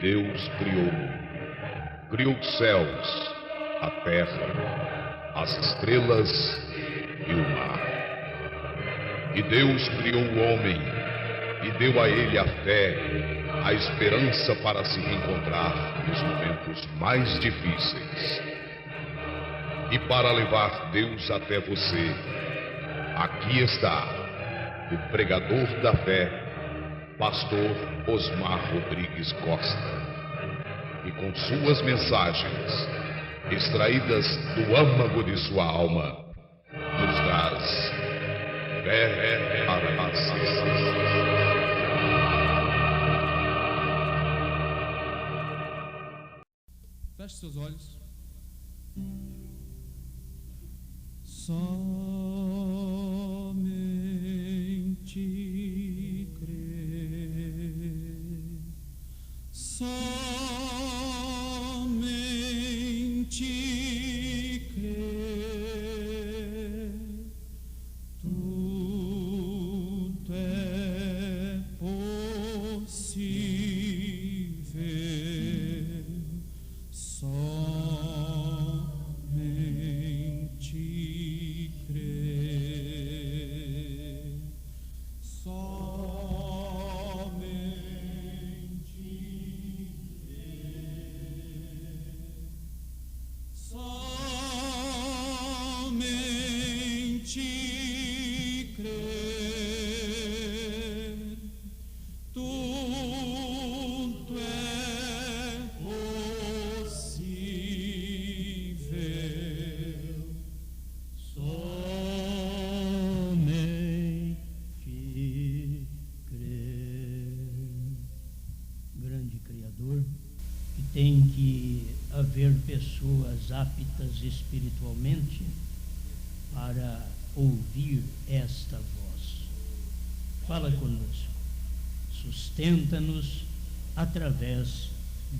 Deus criou os céus, a terra, as estrelas e o mar. E Deus criou o homem e deu a ele a fé, a esperança para se reencontrar nos momentos mais difíceis. E para levar Deus até você, aqui está o pregador da fé, Pastor Osmar Rodrigues Costa, e com suas mensagens, extraídas do âmago de sua alma, nos traz fé para nascer. Feche seus olhos. Somente crer, somente crer, tudo é possível, somente crer, somente crer, somente crer, tudo é possível, somente crer. Grande Criador, que tem que haver pessoas aptas espiritualmente para ouvir esta voz. Fala conosco, sustenta-nos através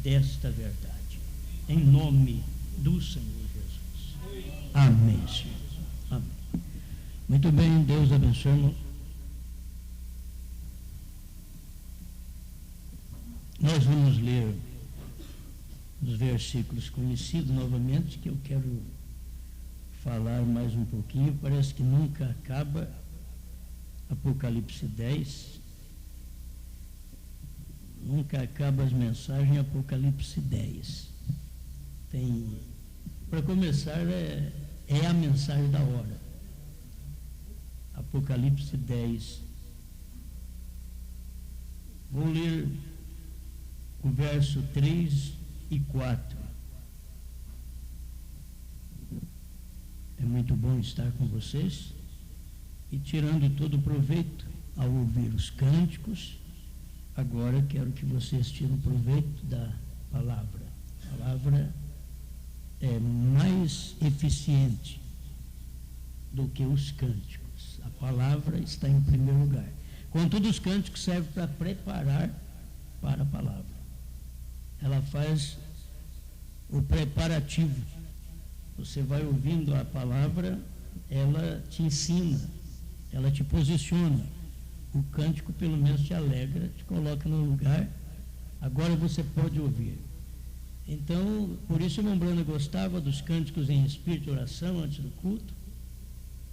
desta verdade. Em nome do Senhor Jesus. Amém, Senhor. Amém. Muito bem, Deus abençoe. Nós vamos ler os versículos conhecidos novamente, que eu quero falar mais um pouquinho. Parece que nunca acaba. Apocalipse 10. Nunca acaba as mensagens. Apocalipse 10. Para começar, é a mensagem da hora. Apocalipse 10. Vou ler o verso 3 e 4. É muito bom estar com vocês e tirando todo o proveito ao ouvir os cânticos. Agora quero que vocês tirem proveito da palavra. A palavra é mais eficiente do que os cânticos. A palavra está em primeiro lugar. Contudo, os cânticos servem para preparar para a palavra. Ela faz o preparativo. Você vai ouvindo a palavra, ela te ensina, ela te posiciona. O cântico pelo menos te alegra, te coloca no lugar. Agora você pode ouvir. Então, por isso o irmão Brano gostava dos cânticos em espírito e oração antes do culto,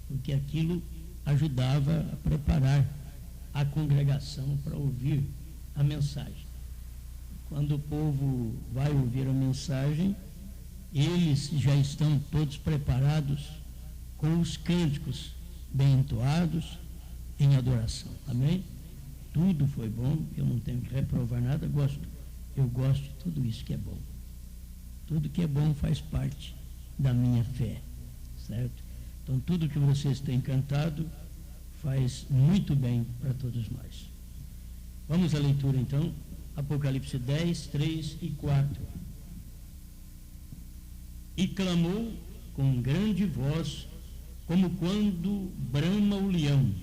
porque aquilo ajudava a preparar a congregação para ouvir a mensagem. Quando o povo vai ouvir a mensagem, eles já estão todos preparados com os cânticos bem entoados em adoração. Amém? Tudo foi bom, eu não tenho que reprovar nada, eu gosto de tudo isso que é bom. Tudo que é bom faz parte da minha fé, certo? Então, tudo que vocês têm cantado faz muito bem para todos nós. Vamos à leitura, então. Apocalipse 10, 3 e 4. E clamou com grande voz, como quando brama o leão.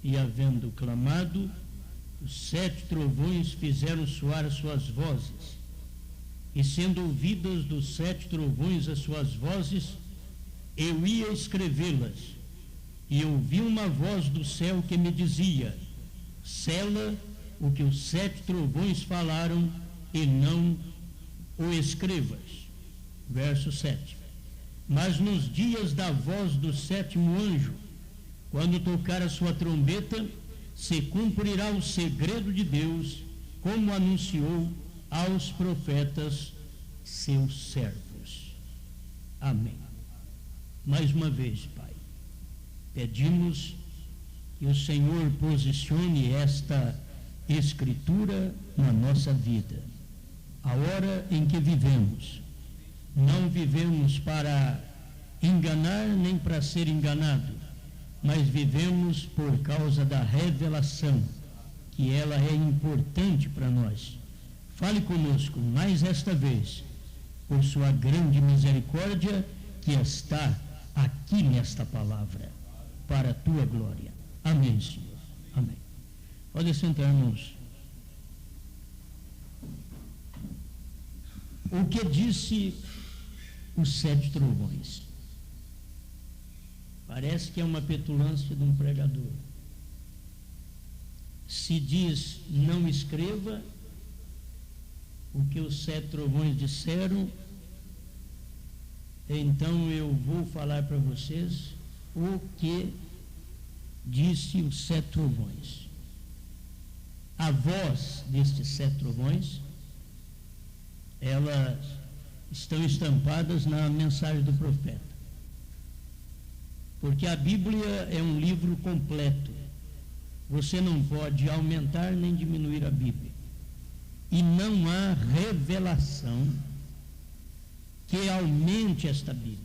E havendo clamado, os 7 trovões fizeram soar as suas vozes. E sendo ouvidas dos 7 trovões as suas vozes, eu ia escrevê-las. E ouvi uma voz do céu que me dizia: sela o que os 7 trovões falaram e não o escrevas. Verso 7. Mas nos dias da voz do sétimo anjo, quando tocar a sua trombeta, se cumprirá o segredo de Deus, como anunciou aos profetas seus servos. Amém. Mais uma vez, Pai, pedimos que o Senhor posicione esta Escritura na nossa vida. A hora em que vivemos, não vivemos para enganar nem para ser enganado, mas vivemos por causa da revelação, que ela é importante para nós. Fale conosco mais esta vez, por sua grande misericórdia, que está aqui nesta palavra, para a tua glória. Amém, Senhor. Amém. Pode sentar, irmãos. O que disse os 7 trovões? Parece que é uma petulância de um pregador. Se diz, não escreva o que os 7 trovões disseram, então eu vou falar para vocês o que disse os 7 trovões. A voz destes 7 trovões, elas estão estampadas na mensagem do profeta. Porque a Bíblia é um livro completo. Você não pode aumentar nem diminuir a Bíblia. E não há revelação que aumente esta Bíblia.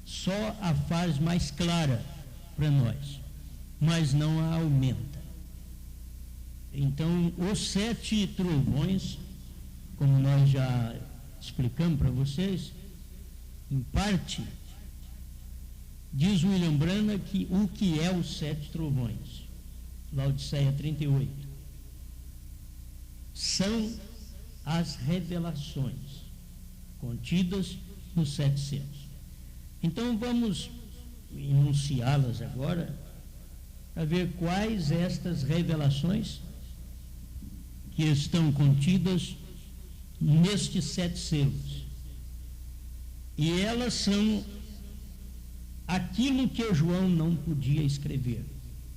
Só a faz mais clara para nós, mas não a aumenta. Então, os 7 trovões, como nós já explicamos para vocês, em parte, diz William Branham que o que é os 7 trovões, Laodiceia 38, são as revelações contidas nos 7 selos. Então vamos enunciá-las agora, para ver quais estas revelações que estão contidas nestes 7 selos. E elas são aquilo que João não podia escrever,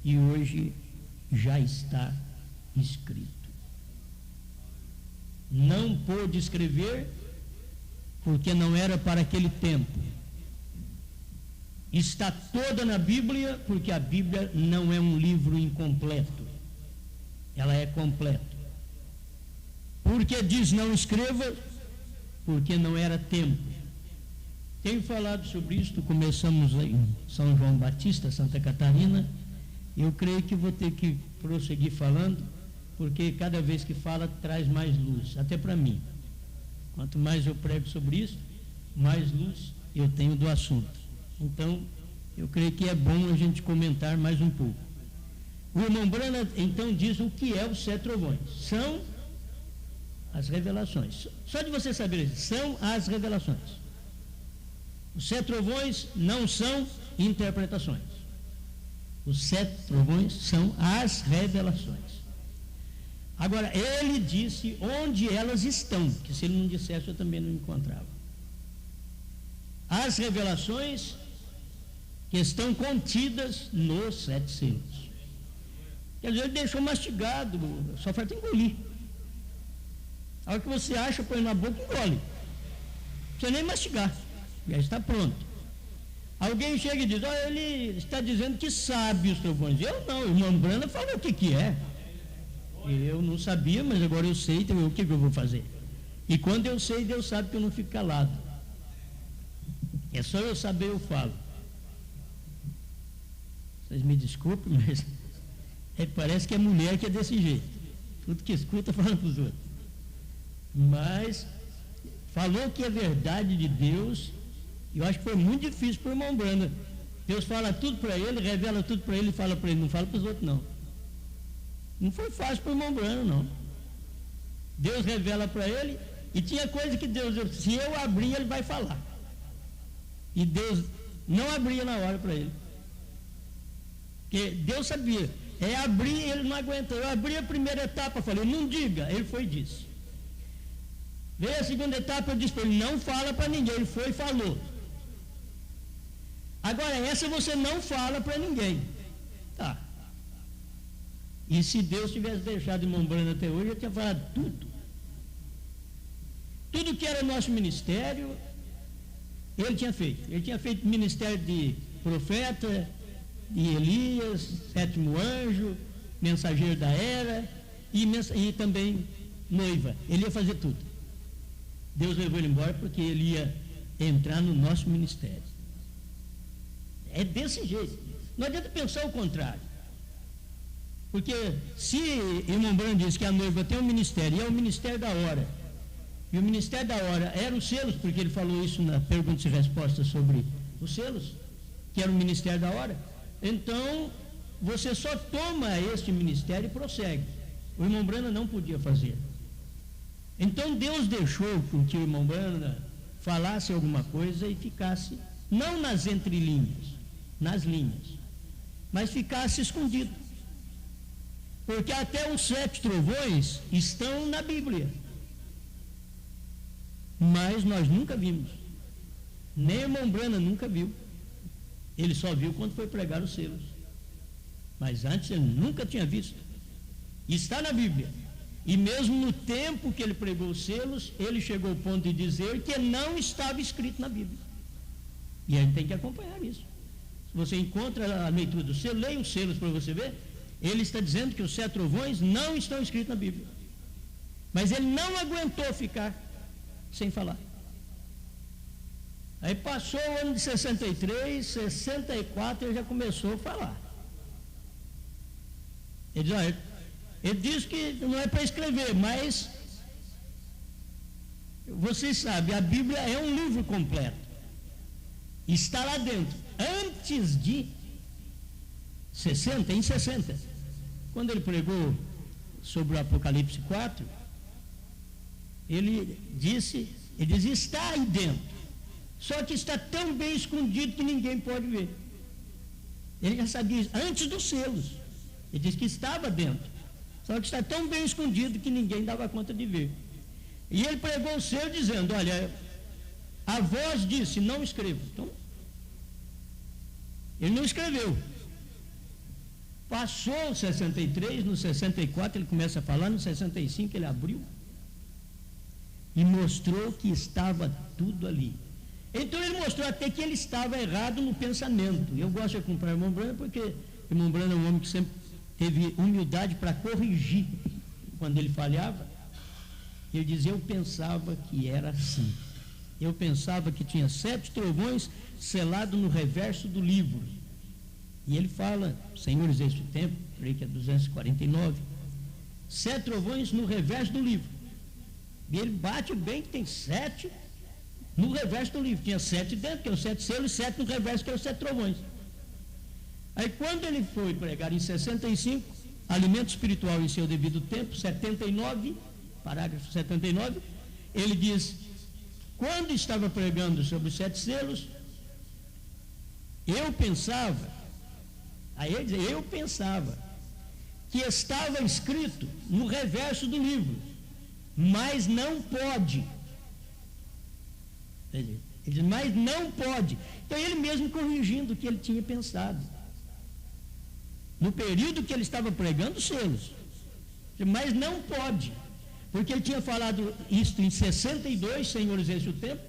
e hoje já está escrito. Não pôde escrever porque não era para aquele tempo. Está toda na Bíblia, porque a Bíblia não é um livro incompleto, ela é completa. Porque diz não escreva, porque não era tempo. Tenho falado sobre isso, começamos em São João Batista, Santa Catarina. Eu creio que vou ter que prosseguir falando, porque cada vez que fala traz mais luz, até para mim. Quanto mais eu prego sobre isso, mais luz eu tenho do assunto. Então, eu creio que é bom a gente comentar mais um pouco. O irmão Branham, então, diz o que é os 7 trovões. São as revelações. Só de você saber isso, são as revelações. Os 7 trovões não são interpretações. Os 7 trovões são as revelações. Agora, ele disse onde elas estão, que se ele não dissesse eu também não encontrava. As revelações que estão contidas nos 7 selos. Quer dizer, ele deixou mastigado, só falta engolir. A hora que você acha, põe na boca e engole. Não precisa nem mastigar, já está pronto. Alguém chega e diz, ele está dizendo que sabe os trovões. Eu não, o irmão Branham falou o que é. Eu não sabia, mas agora eu sei, então o que eu vou fazer? E quando eu sei, Deus sabe que eu não fico calado. É só eu saber, eu falo. Vocês me desculpem, mas parece que é mulher que é desse jeito. Tudo que escuta fala para os outros. Mas falou que é verdade de Deus. Eu acho que foi muito difícil para o irmão Branham. Deus fala tudo para ele, revela tudo para ele e fala para ele, não fala para os outros não. Não foi fácil para o irmão Branham, não. Deus revela para ele, e tinha coisa que Deus, se eu abrir, ele vai falar. E Deus não abria na hora para ele. Porque Deus sabia. Abrir, ele não aguentou. Eu abri a primeira etapa, falei, não diga. Ele foi e disse. Veio a segunda etapa, eu disse para ele, não fala para ninguém. Ele foi e falou. Agora, essa você não fala para ninguém. Tá. E se Deus tivesse deixado irmão Brando até hoje, eu tinha falado tudo. Tudo que era nosso ministério, ele tinha feito. Ele tinha feito ministério de profeta, de Elias, sétimo anjo, mensageiro da era e também noiva. Ele ia fazer tudo. Deus levou ele embora porque ele ia entrar no nosso ministério. É desse jeito. Não adianta pensar o contrário. Porque se irmão Brando diz que a noiva tem um ministério, e é o ministério da hora, e o ministério da hora era os selos, porque ele falou isso na perguntas e respostas sobre os selos, que era o ministério da hora, então você só toma este ministério e prossegue. O irmão Brando não podia fazer. Então Deus deixou com que o irmão Brando falasse alguma coisa e ficasse, não nas entrelinhas, nas linhas, mas ficasse escondido. Porque até os 7 trovões estão na Bíblia. Mas nós nunca vimos. Nem o irmão Brando nunca viu. Ele só viu quando foi pregar os selos. Mas antes ele nunca tinha visto. Está na Bíblia. E mesmo no tempo que ele pregou os selos, ele chegou ao ponto de dizer que não estava escrito na Bíblia. E a gente tem que acompanhar isso. Se você encontra a leitura do selo, leia os selos para você ver. Ele está dizendo que os 7 trovões não estão escritos na Bíblia. Mas ele não aguentou ficar sem falar. Aí passou o ano de 63, 64, ele já começou a falar. Ele diz que não é para escrever, mas vocês sabem, a Bíblia é um livro completo. Está lá dentro. Antes de 60, quando ele pregou sobre o Apocalipse 4, ele dizia, está aí dentro, só que está tão bem escondido que ninguém pode ver. Ele já sabia isso, antes dos selos, ele disse que estava dentro, só que está tão bem escondido que ninguém dava conta de ver. E ele pregou o selo dizendo, olha, a voz disse, não escreva. Então, ele não escreveu. Passou o 63, no 64 ele começa a falar, no 65 ele abriu e mostrou que estava tudo ali. Então ele mostrou até que ele estava errado no pensamento. Eu gosto de acompanhar o irmão Brando porque o irmão Brando é um homem que sempre teve humildade para corrigir quando ele falhava. Ele dizia, eu pensava que era assim. Eu pensava que tinha 7 trovões selados no reverso do livro. E ele fala, senhores deste tempo, creio que é 249, 7 trovões no reverso do livro. E ele bate bem que tem 7 no reverso do livro. Tinha 7 dentro, que é os 7 selos, e 7 no reverso, que é os 7 trovões. Aí quando ele foi pregar em 65, alimento espiritual em seu devido tempo, 79, parágrafo 79, ele diz, quando estava pregando sobre os 7 selos, eu pensava, aí ele diz, eu pensava que estava escrito no reverso do livro, mas não pode. Ele diz, mas não pode. Então ele mesmo corrigindo o que ele tinha pensado. No período que ele estava pregando os selos. Mas não pode. Porque ele tinha falado isso em 62, senhores, esse é o tempo,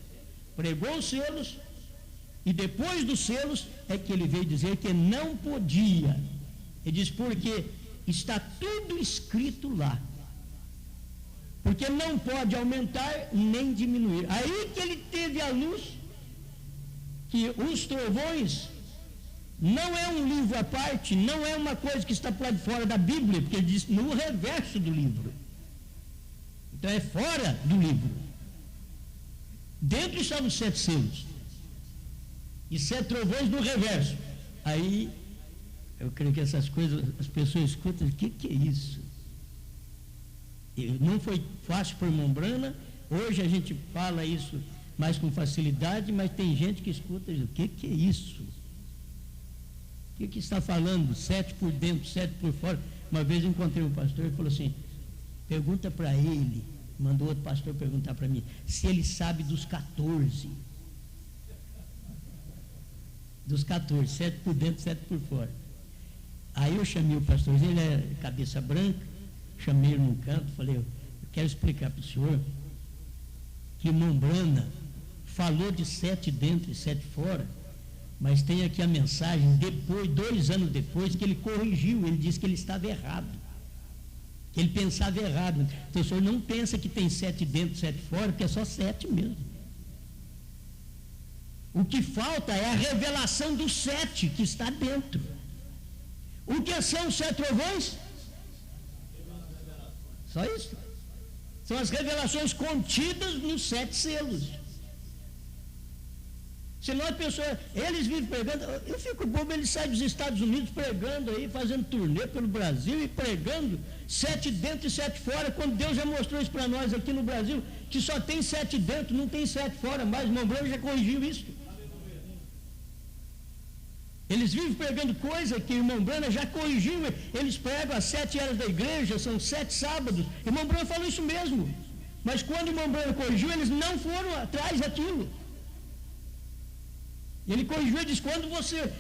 pregou os selos, e depois dos selos é que ele veio dizer que não podia. Ele diz, porque está tudo escrito lá. Porque não pode aumentar nem diminuir. Aí que ele teve a luz que os trovões não é um livro à parte, não é uma coisa que está para fora da Bíblia, porque ele diz no reverso do livro. Então é fora do livro. Dentro estavam os 7 selos. E 7 trovões no reverso. Aí, eu creio que essas coisas, as pessoas escutam, o que é isso? E não foi fácil para o irmão Brana, hoje a gente fala isso mais com facilidade, mas tem gente que escuta e diz, o que é isso? O que está falando? 7 por dentro, 7 por fora. Uma vez eu encontrei um pastor e falou assim, pergunta para ele Mandou outro pastor perguntar para mim se ele sabe dos 14. Dos 14, 7 por dentro, 7 por fora. Aí eu chamei o pastor, ele é cabeça branca, chamei ele num canto, falei, eu quero explicar para o senhor que irmão Brana falou de 7 dentro e 7 fora, mas tem aqui a mensagem, depois, 2 anos depois, que ele corrigiu, ele disse que ele estava errado, que ele pensava errado. Então o senhor não pensa que tem 7 dentro e 7 fora, porque é só 7 mesmo. O que falta é a revelação do 7 que está dentro. O que são os 7 trovões? Só isso. São as revelações contidas nos 7 selos. Senão a pessoa, eles vivem pregando, eu fico bobo, eles saem dos Estados Unidos pregando aí, fazendo turnê pelo Brasil e pregando 7 dentro e 7 fora, quando Deus já mostrou isso para nós aqui no Brasil, que só tem 7 dentro, não tem 7 fora, mas o irmão Branco já corrigiu isso. Eles vivem pregando coisa que o irmão Branco já corrigiu, eles pregam as 7 eras da igreja, são 7 sábados, o irmão Branco falou isso mesmo, mas quando o irmão Branco corrigiu, eles não foram atrás daquilo. Ele corrigiu e disse, quando você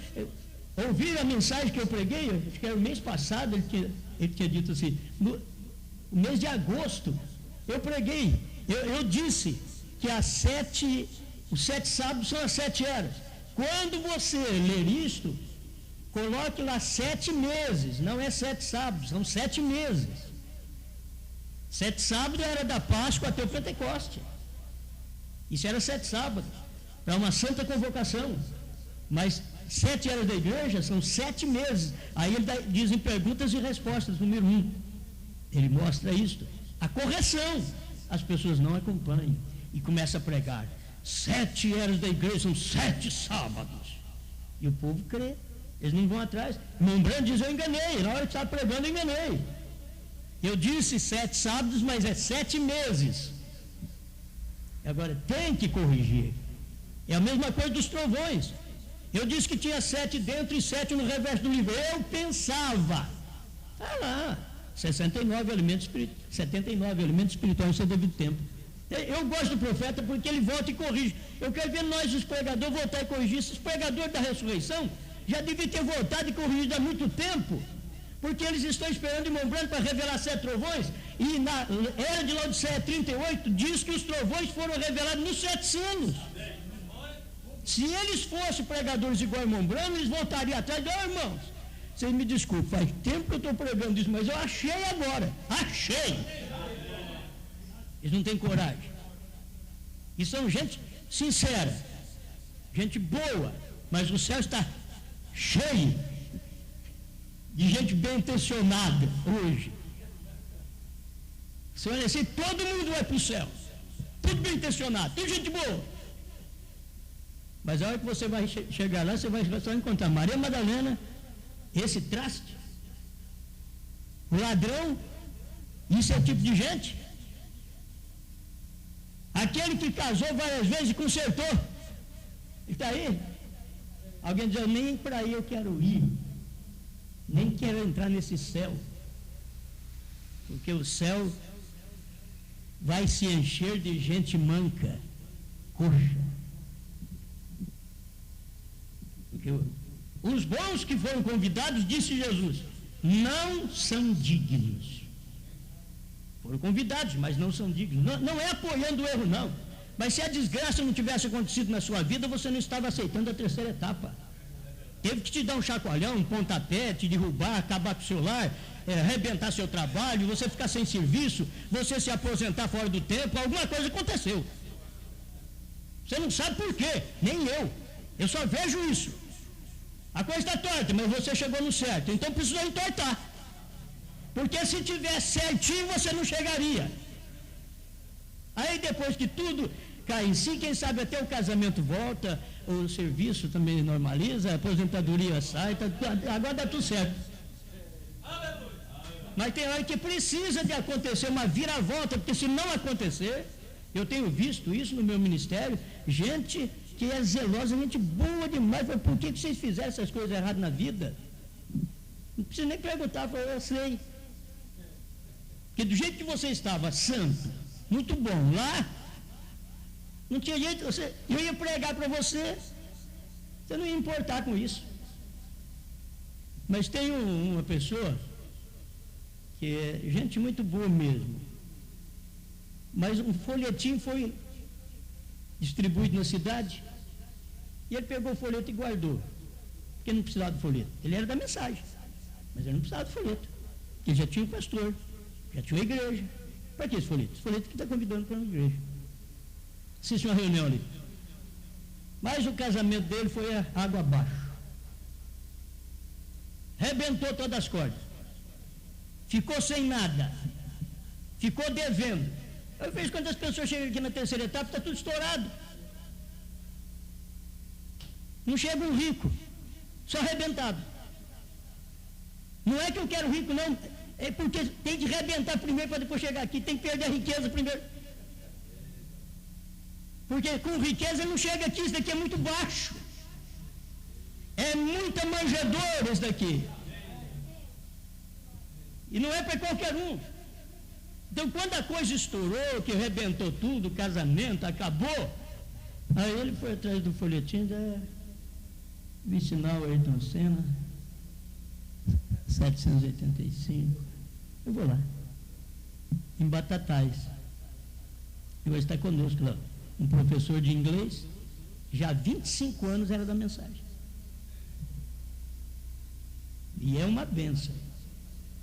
ouvir a mensagem que eu preguei, acho que era o mês passado, ele tinha dito assim, no mês de agosto, eu preguei, eu disse que os 7 sábados são as 7 eras. Quando você ler isto, coloque lá 7 meses, não é 7 sábados, são 7 meses. 7 sábados era da Páscoa até o Pentecoste. Isso era 7 sábados, para uma santa convocação. Mas 7 eras da igreja são 7 meses. Aí ele diz em perguntas e respostas, número 1. Ele mostra isto. A correção. As pessoas não acompanham e começa a pregar. 7 eras da igreja são 7 sábados. E o povo crê. Eles não vão atrás. O irmão Brando diz, eu enganei. Na hora que estava pregando, eu enganei. Eu disse 7 sábados, mas é 7 meses. Agora, tem que corrigir. É a mesma coisa dos trovões. Eu disse que tinha 7 dentro e 7 no reverso do livro. Eu pensava. Está lá. 79 elementos espirituais no seu devido tempo. Eu gosto do profeta porque ele volta e corrige. Eu quero ver nós, os pregadores, voltar e corrigir. Esses pregadores da ressurreição já deviam ter voltado e corrigido há muito tempo, porque eles estão esperando o irmão Branco para revelar 7 trovões, e na era de Laodiceia 38 diz que os trovões foram revelados nos 7 selos. Se eles fossem pregadores igual o irmão Branco, eles voltariam atrás e dizem, irmãos, vocês me desculpem, faz tempo que eu estou pregando isso, mas eu achei agora, achei. Eles não têm coragem. E são gente sincera, gente boa, mas o céu está cheio de gente bem intencionada hoje. Se olha assim, todo mundo vai para o céu, tudo bem intencionado, tudo gente boa. Mas a hora que você vai chegar lá, você vai só encontrar Maria Madalena, esse traste, o ladrão, isso é o tipo de gente. Aquele que casou várias vezes e consertou, ele está aí. Alguém diz, nem para aí eu quero ir, nem quero entrar nesse céu, porque o céu vai se encher de gente manca, coxa. Porque os bons que foram convidados, disse Jesus, não são dignos. Foram convidados, mas não são dignos. Não é apoiando o erro, não. Mas se a desgraça não tivesse acontecido na sua vida, você não estava aceitando a 3ª etapa. Teve que te dar um chacoalhão, um pontapé, te derrubar, acabar com o seu lar, arrebentar seu trabalho, você ficar sem serviço, você se aposentar fora do tempo, alguma coisa aconteceu. Você não sabe por quê, nem eu. Eu só vejo isso. A coisa está torta, mas você chegou no certo, então precisou entortar. Porque se tivesse certinho, você não chegaria. Aí depois que tudo cai em si, quem sabe até o casamento volta, o serviço também normaliza, a aposentadoria sai, agora dá tudo certo. Mas tem hora que precisa de acontecer uma viravolta, porque se não acontecer, eu tenho visto isso no meu ministério, gente que é zelosa, gente boa demais, por que vocês fizeram essas coisas erradas na vida? Não precisa nem perguntar, eu sei. Porque do jeito que você estava santo, muito bom. Lá, não tinha jeito, eu ia pregar para você não ia importar com isso. Mas tem uma pessoa que é gente muito boa mesmo, mas um folhetinho foi distribuído na cidade e ele pegou o folheto e guardou, porque não precisava do folheto. Ele era da mensagem, mas ele não precisava do folheto, porque ele já tinha um pastor, já tinha uma igreja. Para que esse folheto? Esse folheto que está convidando para uma igreja. Assiste uma reunião ali. Mas o casamento dele foi água abaixo. Rebentou todas as cordas. Ficou sem nada. Ficou devendo. Eu vejo quando as pessoas chegam aqui na terceira etapa, está tudo estourado. Não chega um rico, só arrebentado. Não é que eu quero rico, não. É porque tem de arrebentar primeiro para depois chegar aqui. Tem que perder a riqueza primeiro. Porque com riqueza não chega aqui, isso daqui é muito baixo. É muita manjedoura isso daqui. E não é para qualquer um. Então quando a coisa estourou, que arrebentou tudo, o casamento acabou, aí ele foi atrás do folhetim da Vicinal Ayrton Senna, 785. Eu vou lá, em Batatais. E hoje está conosco lá. Um professor de inglês, já há 25 anos era da mensagem. E é uma benção.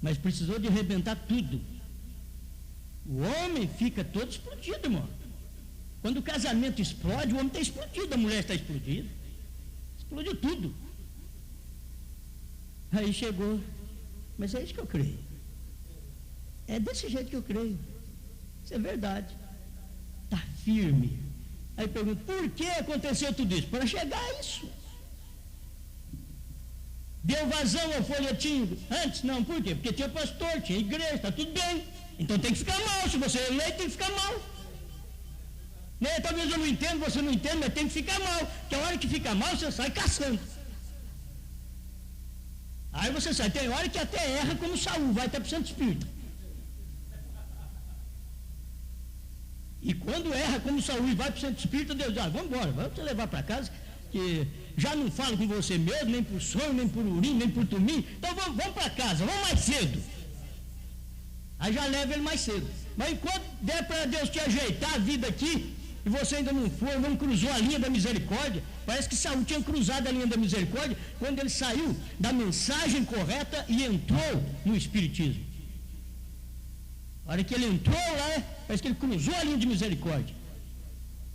Mas precisou de arrebentar tudo. O homem fica todo explodido, irmão. Quando o casamento explode, o homem está explodido, a mulher está explodida. Explodiu tudo. Aí chegou, mas é isso que eu creio. É desse jeito que eu creio. Isso é verdade. Está firme. Aí pergunta, por que aconteceu tudo isso? Para chegar a isso. Deu vazão ao folhetinho antes? Não, por quê? Porque tinha pastor, tinha igreja, está tudo bem. Então tem que ficar mal. Se você é eleito, tem que ficar mal. Né? Talvez eu não entenda, você não entenda, mas tem que ficar mal. Porque a hora que fica mal, você sai caçando. Aí você sai. Tem hora que até erra como Saul, vai até para o Santo Espírito. E quando erra como Saul e vai para o Santo Espírito, Deus diz, vamos embora, vamos te levar para casa, que já não falo com você mesmo, nem por sonho, nem por urim, nem por tumim, então vamos para casa, vamos mais cedo. Aí já leva ele mais cedo. Mas enquanto der para Deus te ajeitar a vida aqui, e você ainda não foi, não cruzou a linha da misericórdia, parece que Saul tinha cruzado a linha da misericórdia, quando ele saiu da mensagem correta e entrou no Espiritismo. A hora que ele entrou lá, parece que ele cruzou a linha de misericórdia.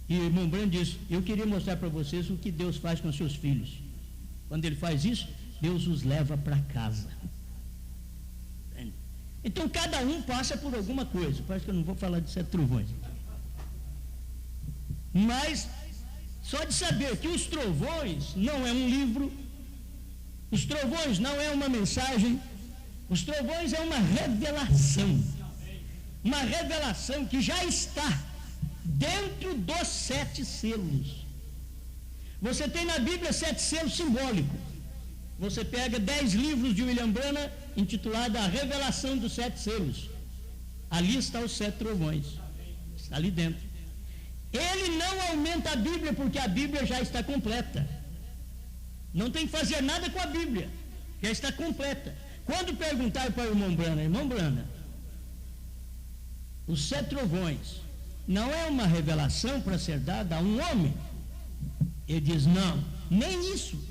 E o irmão Brando disse, eu queria mostrar para vocês o que Deus faz com seus filhos. Quando ele faz isso, Deus os leva para casa. Então cada um passa por alguma coisa. Parece que eu não vou falar de 7 trovões. Mas, só de saber que os trovões não é um livro, os trovões não é uma mensagem, os trovões é uma revelação. Uma revelação que já está dentro dos 7 selos. Você tem na Bíblia 7 selos simbólicos. Você pega 10 livros de William Branham, intitulado A Revelação dos 7 Selos. Ali está os 7 trovões. Está ali dentro. Ele não aumenta a Bíblia, porque a Bíblia já está completa. Não tem que fazer nada com a Bíblia. Já está completa. Quando perguntaram para o irmão Branham, os 7 trovões não é uma revelação para ser dada a um homem? Ele diz, não, nem isso.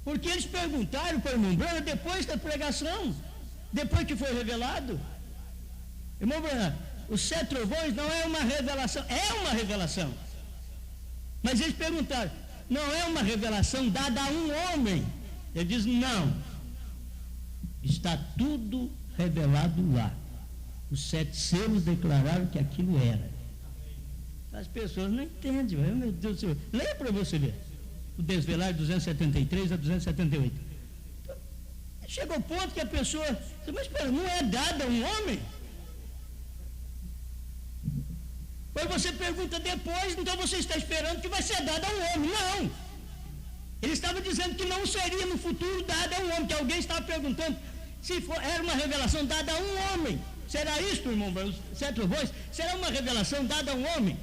Porque eles perguntaram para o irmão Branham depois da pregação, depois que foi revelado. Irmão Branham, os 7 trovões não é uma revelação, é uma revelação. Mas eles perguntaram, não é uma revelação dada a um homem? Ele diz, não. Está tudo revelado lá. Os 7 selos declararam que aquilo era. As pessoas não entendem, meu Deus do céu. Leia para você ver. O Desvelar 273 a 278. Chega ao ponto que a pessoa, mas espera, não é dada a um homem? Aí você pergunta depois, então você está esperando que vai ser dada a um homem. Não! Ele estava dizendo que não seria no futuro dada a um homem, que alguém estava perguntando, Era uma revelação dada a um homem. Será isto, irmão? Sete trovões? Será uma revelação dada a um homem?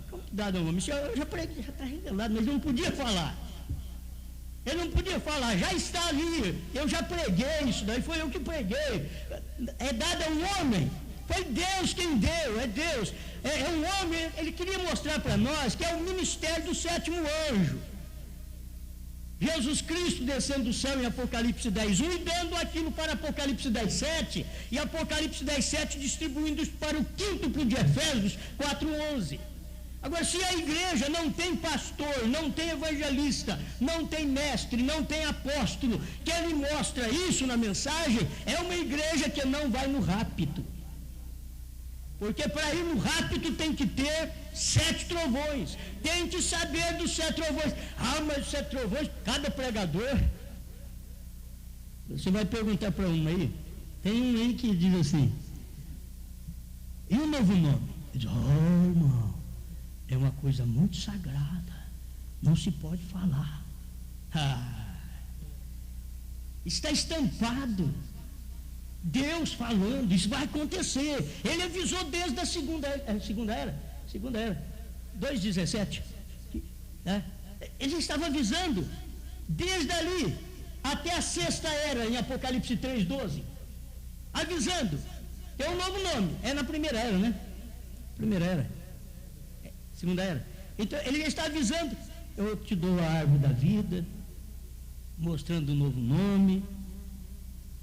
Como dada a um homem? Eu já preguei, já está revelado, mas ele não podia falar. Ele não podia falar, já está ali. Eu já preguei isso daí, foi eu que preguei. É dado a um homem. Foi Deus quem deu, é Deus. É um homem, ele queria mostrar para nós que é o ministério do sétimo anjo. Jesus Cristo descendo do céu em Apocalipse 10:1 e dando aquilo para Apocalipse 10:7 e Apocalipse 10:7 distribuindo isso para o quíntuplo de Efésios 4:11. Agora, se a igreja não tem pastor, não tem evangelista, não tem mestre, não tem apóstolo, que ele mostra isso na mensagem, é uma igreja que não vai no rapto. Porque para ir no rapto tem que ter 7 trovões, tem que saber dos 7 trovões. Mas os 7 trovões, cada pregador, você vai perguntar para um aí, tem um aí que diz assim, e o novo nome? Ele diz, irmão, é uma coisa muito sagrada, não se pode falar. Está estampado. Deus falando, isso vai acontecer. Ele avisou desde a segunda era, 2:17. Ele estava avisando desde ali até a sexta era, em Apocalipse 3:12. Avisando. É um novo nome. É na primeira era, né? Primeira era. Segunda era. Então ele está avisando. Eu te dou a árvore da vida, mostrando um novo nome.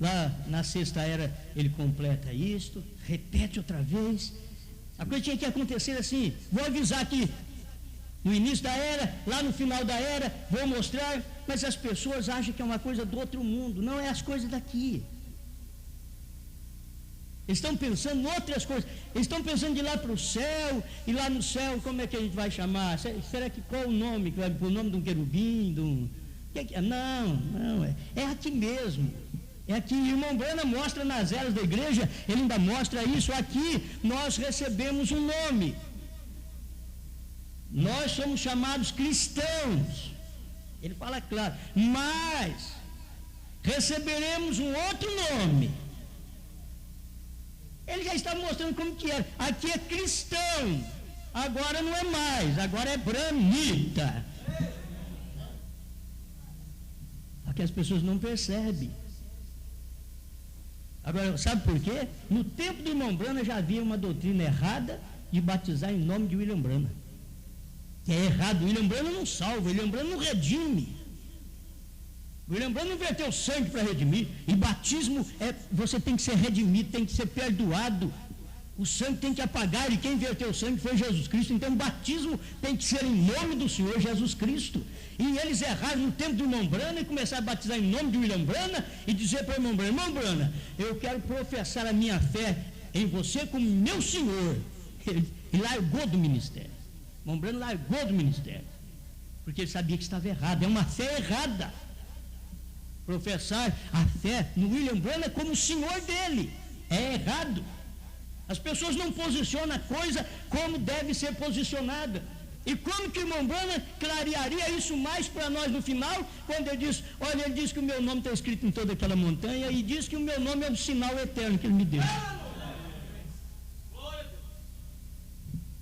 Lá na sexta era ele completa isto, repete outra vez. A coisa tinha que acontecer assim. Vou avisar aqui no início da era, lá no final da era, vou mostrar, mas as pessoas acham que é uma coisa do outro mundo, não é as coisas daqui. Eles estão pensando em outras coisas, eles estão pensando de ir lá para o céu, e lá no céu, como é que a gente vai chamar? Será que qual o nome? Que vai pôr o nome de um querubim? Não, é aqui mesmo. É aqui, o irmão Branham mostra nas eras da igreja, ele ainda mostra isso. Aqui nós recebemos um nome. Nós somos chamados cristãos. Ele fala claro, mas receberemos um outro nome. Ele já está mostrando como que é. Aqui é cristão, agora não é mais, agora é branita. Só que as pessoas não percebem. Agora, sabe por quê? No tempo do irmão Branham já havia uma doutrina errada de batizar em nome de William Branham. É errado, William Branham não salva, William Branham não redime. William Branham não verteu sangue para redimir. E batismo você tem que ser redimido, tem que ser perdoado. O sangue tem que apagar, e quem verteu o sangue foi Jesus Cristo. Então o batismo tem que ser em nome do Senhor Jesus Cristo. E eles erraram no tempo do irmão Branham e começaram a batizar em nome de William Branham e dizer para o irmão Branham, eu quero professar a minha fé em você como meu Senhor. Ele largou do ministério. O irmão Branham largou do ministério, porque ele sabia que estava errado. É uma fé errada. Professar a fé no William Branham como o Senhor dele é errado. As pessoas não posicionam a coisa como deve ser posicionada. E como que o irmão Branham clarearia isso mais para nós no final, quando ele diz, olha, ele diz que o meu nome está escrito em toda aquela montanha e diz que o meu nome é um sinal eterno que ele me deu.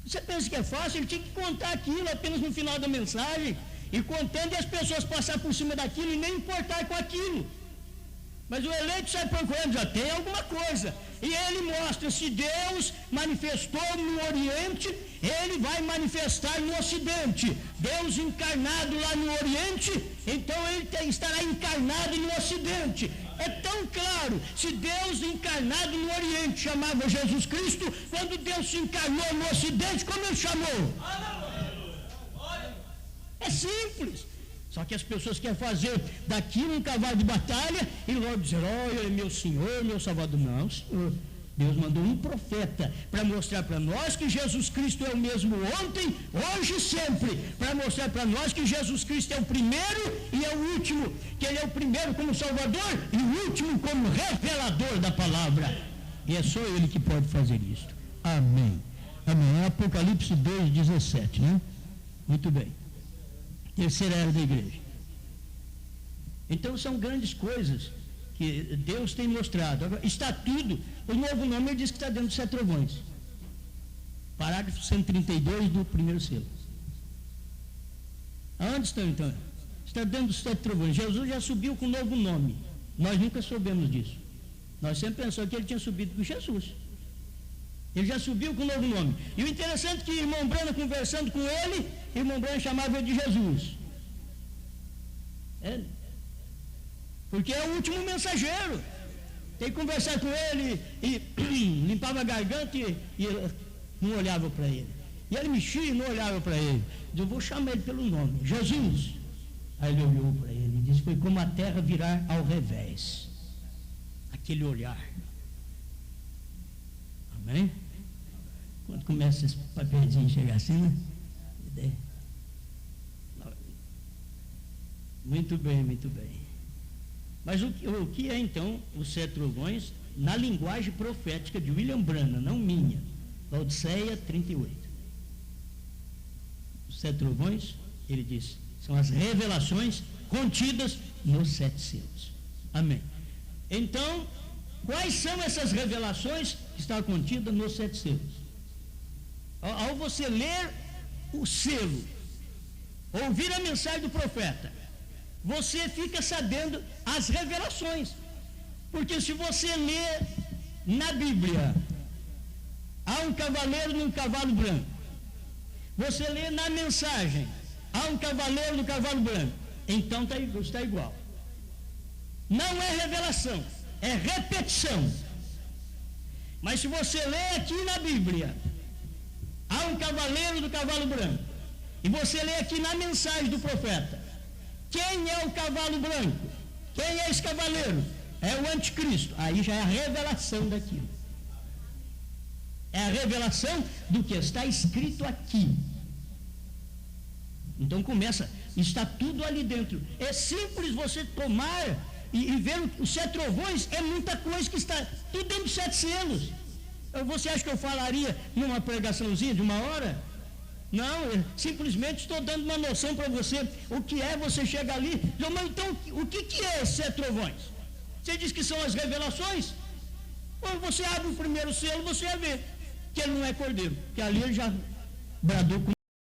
Você pensa que é fácil? Ele tinha que contar aquilo apenas no final da mensagem, e contando, e as pessoas passar por cima daquilo e nem importar com aquilo. Mas o eleito sai procurando, já tem alguma coisa. E ele mostra, se Deus manifestou no Oriente, ele vai manifestar no Ocidente. Deus encarnado lá no Oriente, então ele estará encarnado no Ocidente. É tão claro, se Deus encarnado no Oriente chamava Jesus Cristo, quando Deus se encarnou no Ocidente, como ele chamou? É simples. Só que as pessoas querem fazer daquilo um cavalo de batalha e logo dizer, olha, meu Senhor, meu Salvador. Não, Senhor. Deus mandou um profeta para mostrar para nós que Jesus Cristo é o mesmo ontem, hoje e sempre. Para mostrar para nós que Jesus Cristo é o primeiro e é o último. Que Ele é o primeiro como Salvador e o último como revelador da palavra. E é só Ele que pode fazer isso. Amém. Amém. É Apocalipse 2:17, né? Muito bem. Terceira era da igreja. Então são grandes coisas que Deus tem mostrado. Agora, está tudo, o novo nome ele diz que está dentro dos 7 trovões. Parágrafo 132 do primeiro selo. Aonde estão então? Está dentro dos 7 trovões. Jesus já subiu com um novo nome. Nós nunca soubemos disso. Nós sempre pensamos que ele tinha subido com Jesus. Ele já subiu com um novo nome. E o interessante é que irmão Brana, conversando com ele, irmão Brana chamava ele de Jesus. Porque é o último mensageiro. Tem que conversar com ele e limpava a garganta e não olhava para ele. E ele mexia e não olhava para ele. Eu vou chamar ele pelo nome, Jesus. Aí ele olhou para ele e disse: foi como a terra virar ao revés. Aquele olhar. Amém? Quando começa esse papelzinho a chegar assim, né? Muito bem, muito bem. Mas o que é então os 7 trovões na linguagem profética de William Branham, não minha? Laodiceia 38. Os 7 trovões, ele diz, são as revelações contidas nos 7 selos. Amém. Então, quais são essas revelações que estão contidas nos 7 selos? Ao você ler o selo, ouvir a mensagem do profeta, você fica sabendo as revelações. Porque se você ler na Bíblia, há um cavaleiro num cavalo branco. Você lê na mensagem, há um cavaleiro no cavalo branco. Então está igual. Não é revelação, é repetição. Mas se você lê aqui na Bíblia, há um cavaleiro do cavalo branco, e você lê aqui na mensagem do profeta, quem é o cavalo branco? Quem é esse cavaleiro? É o anticristo. Aí já é a revelação daquilo. É a revelação do que está escrito aqui. Então começa, está tudo ali dentro. É simples você tomar e ver os 7 trovões, é muita coisa que está tudo dentro dos 7 selos. Você acha que eu falaria numa pregaçãozinha de 1 hora? Não, eu simplesmente estou dando uma noção para você. O que é você chega ali? Então, o que é esses 7 trovões? Você diz que são as revelações? Quando você abre o primeiro selo, você vai ver que ele não é cordeiro, que ali ele já bradou com